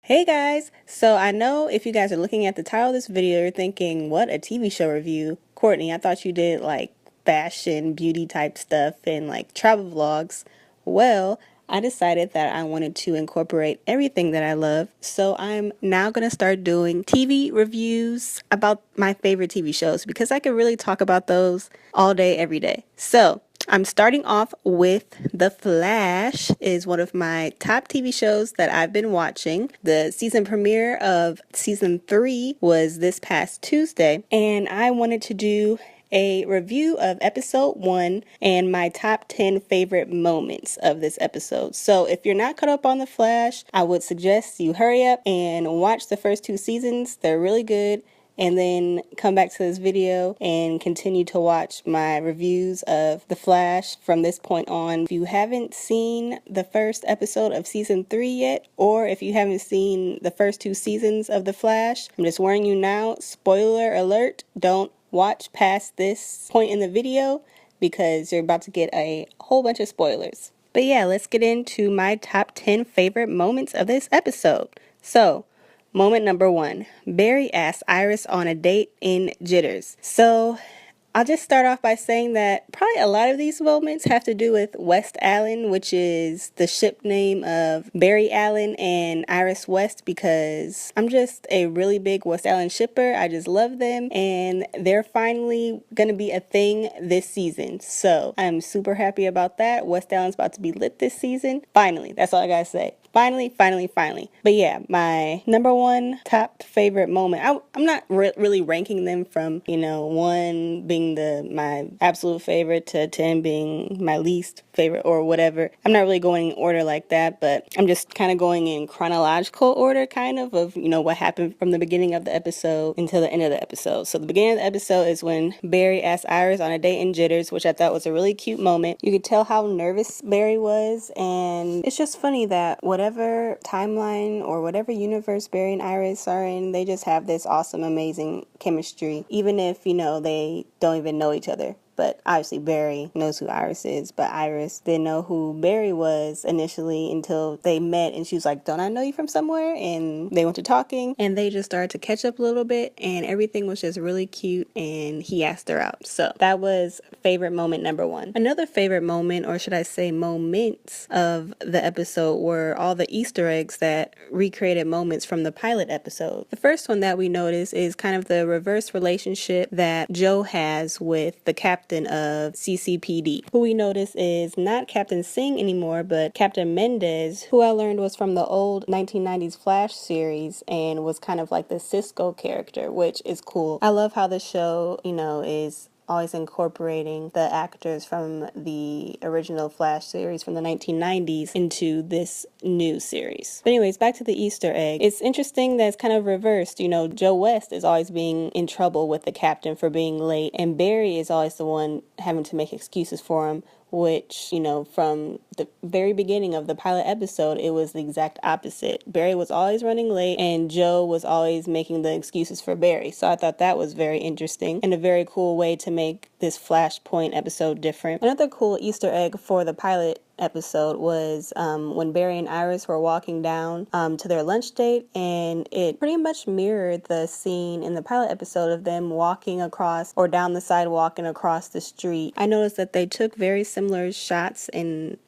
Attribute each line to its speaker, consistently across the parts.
Speaker 1: Hey guys! So I know if you guys are looking at the title of this video, you're thinking, what, a TV show review? Courtney, I thought you did like fashion, beauty type stuff and like travel vlogs. Well, I decided that I wanted to incorporate everything that I love. So I'm now going to start doing TV reviews about my favorite TV shows because I could really talk about those all day, every day. So I'm starting off with The Flash. Is one of my top TV shows that I've been watching. The season premiere of season 3 was this past Tuesday, and I wanted to do a review of episode 1 and my top 10 favorite moments of this episode. So if you're not caught up on The Flash, I would suggest you hurry up and watch the first 2 seasons. They're really good. And then come back to this video and continue to watch my reviews of The Flash from this point on. If you haven't seen the first episode of season 3 yet, or if you haven't seen the first 2 seasons of The Flash, I'm just warning you now, spoiler alert, don't watch past this point in the video because you're about to get a whole bunch of spoilers. But yeah, let's get into my top 10 favorite moments of this episode. So, moment number 1. Barry asks Iris on a date in Jitters. So, I'll just start off by saying that probably a lot of these moments have to do with West Allen, which is the ship name of Barry Allen and Iris West, because I'm just a really big West Allen shipper. I just love them, and they're finally going to be a thing this season. So I'm super happy about that. West Allen's about to be lit this season. Finally, that's all I gotta say. Finally. But yeah, my number 1 top favorite moment. I'm not really ranking them from, 1 being my absolute favorite to 10 being my least favorite or whatever. I'm not really going in order like that, but I'm just kind of going in chronological order of what happened from the beginning of the episode until the end of the episode. So the beginning of the episode is when Barry asked Iris on a date in Jitters, which I thought was a really cute moment. You could tell how nervous Barry was, and it's just funny that whatever timeline or whatever universe Barry and Iris are in, they just have this awesome, amazing chemistry, even if, they don't even know each other. But obviously Barry knows who Iris is, but Iris didn't know who Barry was initially until they met, and she was like, don't I know you from somewhere? And they went to talking, and they just started to catch up a little bit, and everything was just really cute, and he asked her out. So that was favorite moment number 1. Another favorite moment, or should I say moments, of the episode were all the Easter eggs that recreated moments from the pilot episode. The first one that we notice is kind of the reverse relationship that Joe has with the captain of CCPD, who we notice is not Captain Singh anymore, but Captain Mendez, who I learned was from the old 1990s Flash series and was kind of like the Cisco character, which is cool. I love how the show, is always incorporating the actors from the original Flash series from the 1990s into this new series. But anyways, back to the Easter egg. It's interesting that it's kind of reversed. Joe West is always being in trouble with the captain for being late, and Barry is always the one having to make excuses for him, which, from the very beginning of the pilot episode, it was the exact opposite. Barry was always running late, and Joe was always making the excuses for Barry. So I thought that was very interesting and a very cool way to make this Flashpoint episode different. Another cool Easter egg for the pilot episode was when Barry and Iris were walking down to their lunch date, and it pretty much mirrored the scene in the pilot episode of them walking across or down the sidewalk and across the street. I noticed that they took very similar shots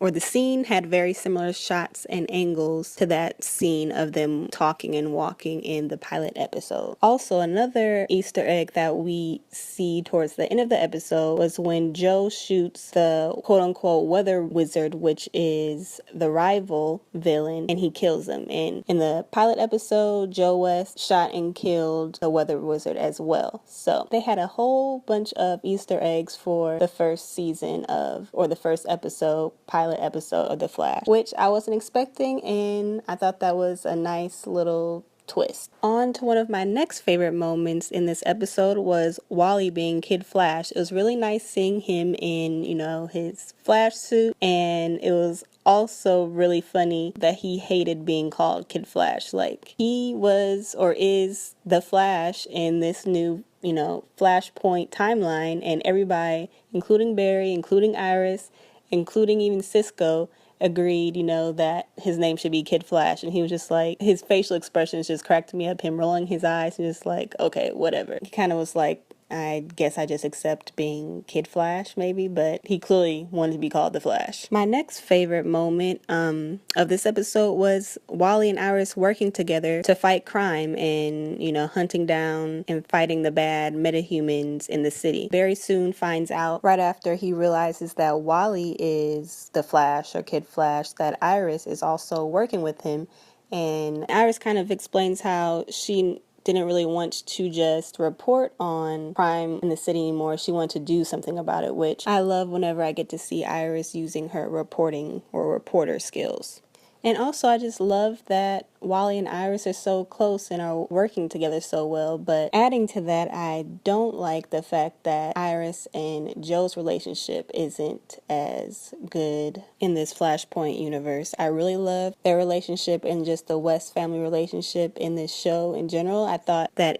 Speaker 1: or the scene had very similar shots and angles to that scene of them talking and walking in the pilot episode. Also, another Easter egg that we see towards the end of the episode was when Joe shoots the quote-unquote weather wizard, which is the rival villain, and he kills him. And in the pilot episode, Joe West shot and killed the weather wizard as well. So they had a whole bunch of Easter eggs for the first season or the first episode, pilot episode of The Flash, which I wasn't expecting, and I thought that was a nice little twist. On to one of my next favorite moments in this episode was Wally being Kid Flash. It was really nice seeing him in, his Flash suit, and it was also really funny that he hated being called Kid Flash. Like, he was or is the Flash in this new Flashpoint timeline, and everybody, including Barry, including Iris, including even Cisco, agreed, that his name should be Kid Flash. And he was just like, his facial expressions just cracked me up, him rolling his eyes and just like, okay, whatever. He kind of was like, I guess I just accept being Kid Flash, maybe, but he clearly wanted to be called the Flash. My next favorite moment of this episode was Wally and Iris working together to fight crime and, hunting down and fighting the bad metahumans in the city. Barry soon finds out, right after he realizes that Wally is the Flash or Kid Flash, that Iris is also working with him. And Iris kind of explains how she didn't really want to just report on crime in the city anymore. She wanted to do something about it, which I love whenever I get to see Iris using her reporting or reporter skills. And also, I just love that Wally and Iris are so close and are working together so well. But adding to that, I don't like the fact that Iris and Joe's relationship isn't as good in this Flashpoint universe. I really love their relationship and just the West family relationship in this show in general. I thought that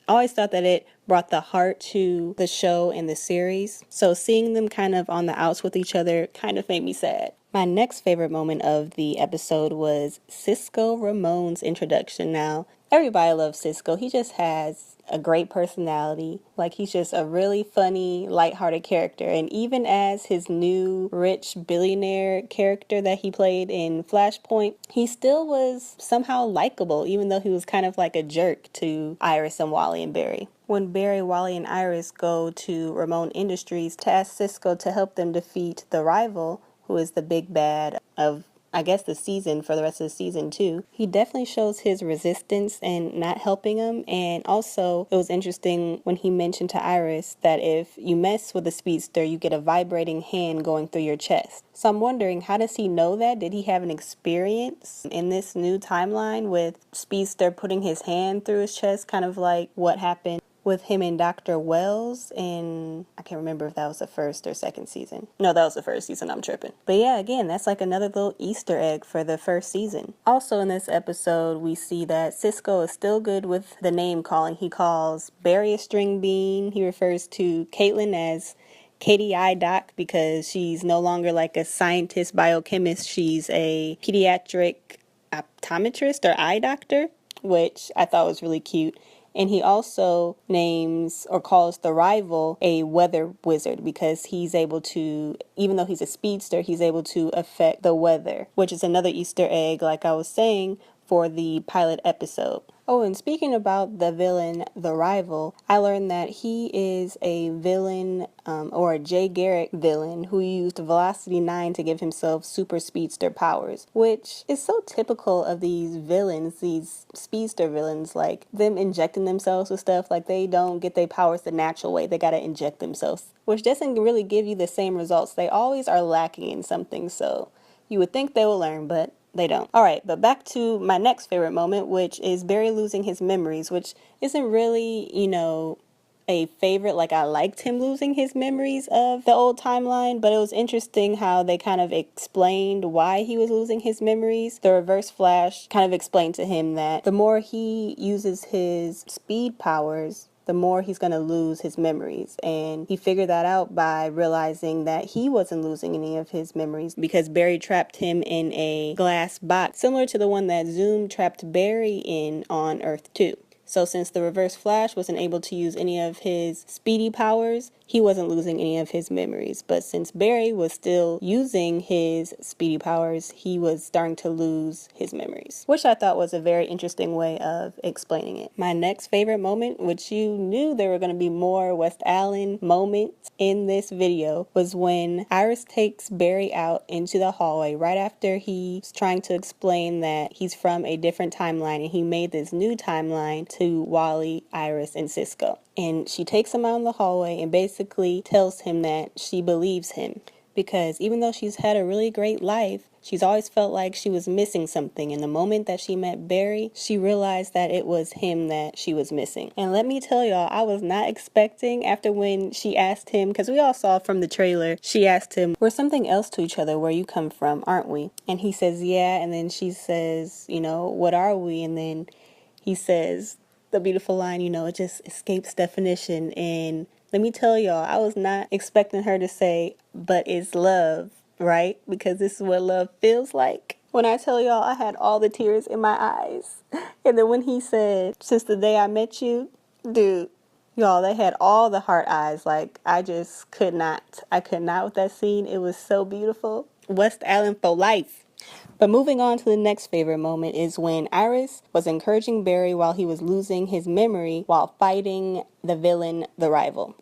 Speaker 1: always thought that it brought the heart to the show and the series. So seeing them kind of on the outs with each other kind of made me sad. My next favorite moment of the episode was Cisco Ramon's introduction. Now, everybody loves Cisco. He just has a great personality. Like, he's just a really funny, lighthearted character. And even as his new rich billionaire character that he played in Flashpoint, he still was somehow likable, even though he was kind of like a jerk to Iris and Wally and Barry. When Barry, Wally, and Iris go to Ramon Industries to ask Cisco to help them defeat the rival, who is the big bad of, I guess, the season for the rest of the season too, he definitely shows his resistance and not helping him. And also, it was interesting when he mentioned to Iris that if you mess with a speedster, you get a vibrating hand going through your chest. So I'm wondering, how does he know that? Did he have an experience in this new timeline with Speedster putting his hand through his chest, kind of like what happened with him and Dr. Wells, and I can't remember if that was the first or second season. No, that was the first season, I'm tripping. But yeah, again, that's like another little Easter egg for the first season. Also in this episode, we see that Cisco is still good with the name calling. He calls Barry a string bean. He refers to Caitlin as Katie Eye Doc because she's no longer like a scientist biochemist. She's a pediatric optometrist or eye doctor, which I thought was really cute. And he also names or calls the rival a weather wizard because he's able to, even though he's a speedster, he's able to affect the weather, which is another Easter egg, like I was saying, for the pilot episode. Oh, and speaking about the villain, the rival, I learned that he is a villain or a Jay Garrick villain who used Velocity 9 to give himself super speedster powers, which is so typical of these villains, these speedster villains, like them injecting themselves with stuff. Like, they don't get their powers the natural way. They gotta inject themselves, which doesn't really give you the same results. They always are lacking in something, so you would think they will learn, but they don't. Alright, but back to my next favorite moment, which is Barry losing his memories, which isn't really, a favorite. Like, I liked him losing his memories of the old timeline, but it was interesting how they kind of explained why he was losing his memories. The Reverse Flash kind of explained to him that the more he uses his speed powers, the more he's going to lose his memories. And he figured that out by realizing that he wasn't losing any of his memories because Barry trapped him in a glass box, similar to the one that Zoom trapped Barry in on Earth 2. So since the Reverse Flash wasn't able to use any of his speedy powers, he wasn't losing any of his memories. But since Barry was still using his speedy powers, he was starting to lose his memories, which I thought was a very interesting way of explaining it. My next favorite moment, which you knew there were going to be more West Allen moments in this video, was when Iris takes Barry out into the hallway right after he's trying to explain that he's from a different timeline and he made this new timeline to Wally, Iris, and Cisco. And she takes him out in the hallway and basically tells him that she believes him. Because even though she's had a really great life, she's always felt like she was missing something. And the moment that she met Barry, she realized that it was him that she was missing. And let me tell y'all, I was not expecting, after when she asked him, because we all saw from the trailer, she asked him, we're something else to each other where you come from, aren't we? And he says, yeah. And then she says, what are we? And then he says the beautiful line, it just escapes definition. And let me tell y'all, I was not expecting her to say, but it's love. right? Because this is what love feels like. When I tell y'all, I had all the tears in my eyes. And then when he said, since the day I met you, dude, y'all, they had all the heart eyes. Like, I just could not. I could not with that scene. It was so beautiful. West Allen for life. But moving on to the next favorite moment is when Iris was encouraging Barry while he was losing his memory while fighting the villain, the rival.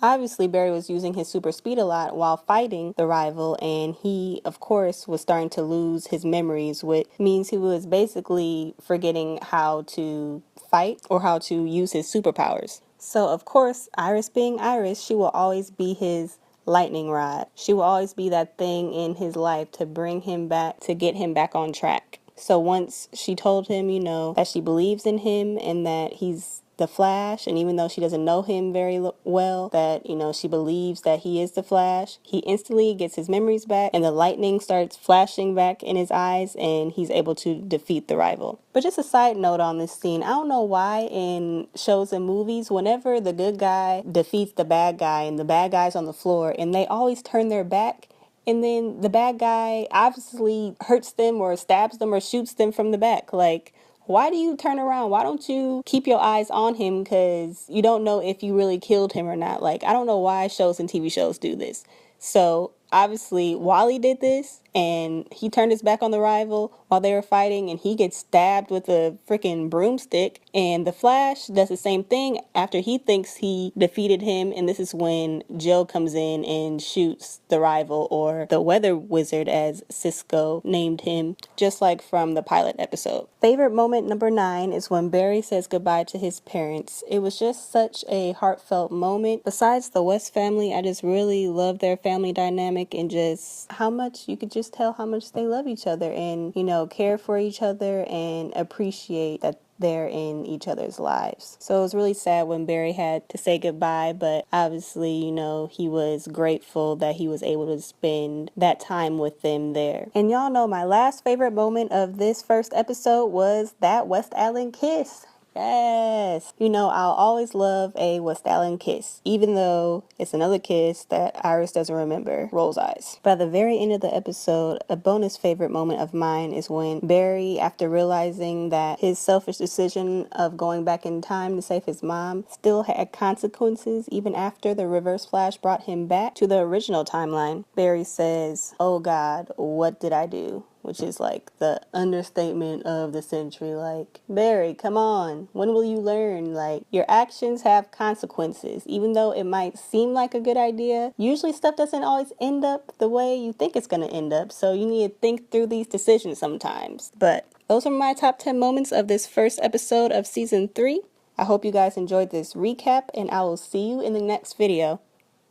Speaker 1: Obviously, Barry was using his super speed a lot while fighting the rival, and he, of course, was starting to lose his memories, which means he was basically forgetting how to fight or how to use his superpowers. So, of course, Iris being Iris, she will always be his lightning rod. She will always be that thing in his life to bring him back, to get him back on track. So once she told him, that she believes in him and that he's the Flash, and even though she doesn't know him very well, that, she believes that he is the Flash, he instantly gets his memories back and the lightning starts flashing back in his eyes and he's able to defeat the rival. But just a side note on this scene, I don't know why in shows and movies, whenever the good guy defeats the bad guy and the bad guy's on the floor and they always turn their back, and then the bad guy obviously hurts them or stabs them or shoots them from the back. Like, why do you turn around? Why don't you keep your eyes on him? Because you don't know if you really killed him or not. Like, I don't know why shows and TV shows do this. So obviously Wally did this and he turned his back on the rival while they were fighting and he gets stabbed with a freaking broomstick, and the Flash does the same thing after he thinks he defeated him, and this is when Joe comes in and shoots the rival, or the weather wizard as Cisco named him, just like from the pilot episode. Favorite moment number 9 is when Barry says goodbye to his parents. It was just such a heartfelt moment. Besides the West family, I just really love their family dynamic and just how much you could just tell how much they love each other and, care for each other and appreciate that they're in each other's lives. So it was really sad when Barry had to say goodbye, but obviously, he was grateful that he was able to spend that time with them there. And y'all know my last favorite moment of this first episode was that West Allen kiss. Yes. I'll always love a West Allen kiss, even though it's another kiss that Iris doesn't remember. Rolls eyes. By the very end of the episode, a bonus favorite moment of mine is when Barry, after realizing that his selfish decision of going back in time to save his mom still had consequences even after the Reverse Flash brought him back to the original timeline, Barry says, "Oh God, what did I do?" Which is like the understatement of the century. Like, Barry, come on. When will you learn? Like, your actions have consequences. Even though it might seem like a good idea, usually stuff doesn't always end up the way you think it's going to end up. So you need to think through these decisions sometimes. But those are my top 10 moments of this first episode of season 3. I hope you guys enjoyed this recap, and I will see you in the next video.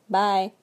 Speaker 1: Bye.